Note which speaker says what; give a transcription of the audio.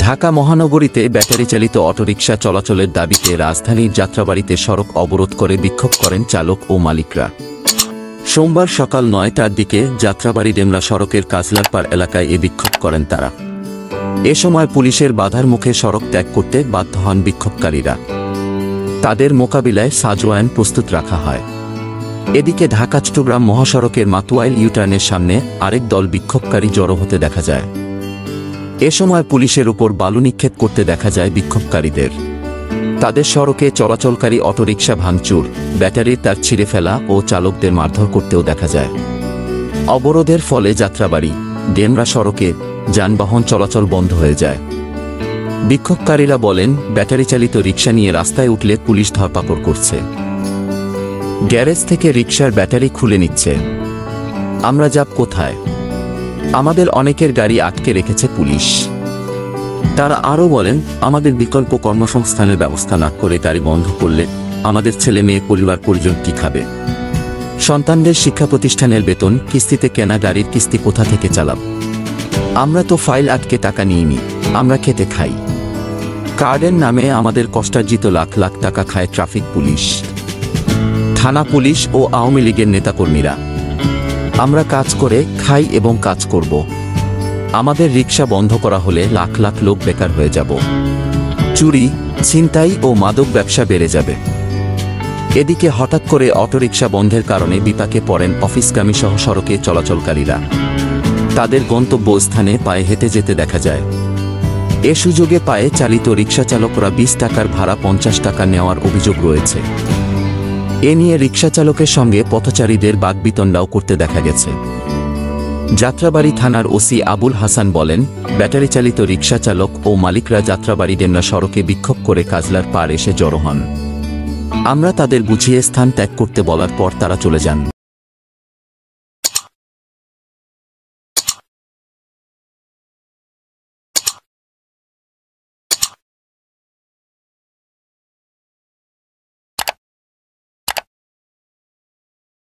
Speaker 1: ঢাকা মহানগরীতে ব্যাটারি চালিত অটোরিকশা চলাচলের দাবিতে রাজধানীর যাত্রাবাড়ীতে সড়ক অবরোধ করে বিক্ষোভ করেন চালক ও মালিকরা। সোমবার সকাল ৯টার দিকে যাত্রাবাড়ী ডেমরা সড়কের কাজলারপাড় এলাকায় এ বিক্ষোভ করেন তারা। এ সময় পুলিশের বাধার মুখে সড়ক ত্যাগ করতে বাধ্য হন বিক্ষোভকারীরা। তাদের মোকাবিলায় সাজোয়ান প্রস্তুত রাখা হয়। এদিকে ঢাকা চট্টগ্রাম মহাসড়কের মাতুয়াইল ইউটার্নের সামনে আরেক দল বিক্ষোভকারী জড়ো হতে দেখা যায়। এ সময় পুলিশের উপর বালু নিক্ষেপ করতে দেখা যায় বিক্ষোভকারীদের। তাদের সড়কে চলাচলকারী অটোরিকশা ভাঙচুর, ব্যাটারির তার ছিঁড়ে ফেলা ও চালকদের মারধর করতেও দেখা যায়। অবরোধের ফলে যাত্রাবাড়ী ডেমরা সড়কে যানবাহন চলাচল বন্ধ হয়ে যায়। বিক্ষোভকারীরা বলেন, ব্যাটারি চালিত রিকশা নিয়ে রাস্তায় উঠলে পুলিশ ধরপাকড় করছে, গ্যারেজ থেকে রিকশার ব্যাটারি খুলে নিচ্ছে, আমরা যাব কোথায়? আমাদের অনেকের গাড়ি আটকে রেখেছে পুলিশ। তারা আরও বলেন, আমাদের বিকল্প কর্মসংস্থানের ব্যবস্থা না করে গাড়ি বন্ধ করলে আমাদের ছেলে মেয়ে পরিবার পরিজন কি খাবে? সন্তানদের শিক্ষা প্রতিষ্ঠানের বেতন, কিস্তিতে কেনা গাড়ির কিস্তি কোথা থেকে চালাব? আমরা তো ফাইল আটকে টাকা নিইনি, আমরা খেতে খাই। কার্ডের নামে আমাদের কষ্টার্জিত লাখ লাখ টাকা খায় ট্রাফিক পুলিশ, থানা পুলিশ ও আওয়ামী লীগের নেতাকর্মীরা। আমরা কাজ করে খাই এবং কাজ করব। আমাদের রিকশা বন্ধ করা হলে লাখ লাখ লোক বেকার হয়ে যাব। চুরি, ছিনতাই ও মাদক ব্যবসা বেড়ে যাবে। এদিকে হঠাৎ করে অটোরিকশা বন্ধের কারণে বিপাকে পড়েন অফিসগামী সহ সড়কে চলাচলকারীরা। তাদের গন্তব্যস্থানে পায়ে হেঁটে যেতে দেখা যায়। এ সুযোগে পায়ে চালিত রিকশা চালকরা 20 টাকার ভাড়া 50 টাকা নেওয়ার অভিযোগ রয়েছে। এ নিয়ে রিকশা চালকের সঙ্গে পথচারীদের বাকবিতণ্ডাও করতে দেখা গেছে। যাত্রাবাড়ী থানার ওসি আবুল হাসান বলেন, ব্যাটারি চালিত রিকশা চালক ও মালিকরা যাত্রাবাড়ী ডেমরা সড়কে বিক্ষোভ করে কাজলার পাড় এসে জড়ো হন। আমরা তাদের বুঝিয়ে স্থান ত্যাগ করতে বলার পর তারা চলে যান।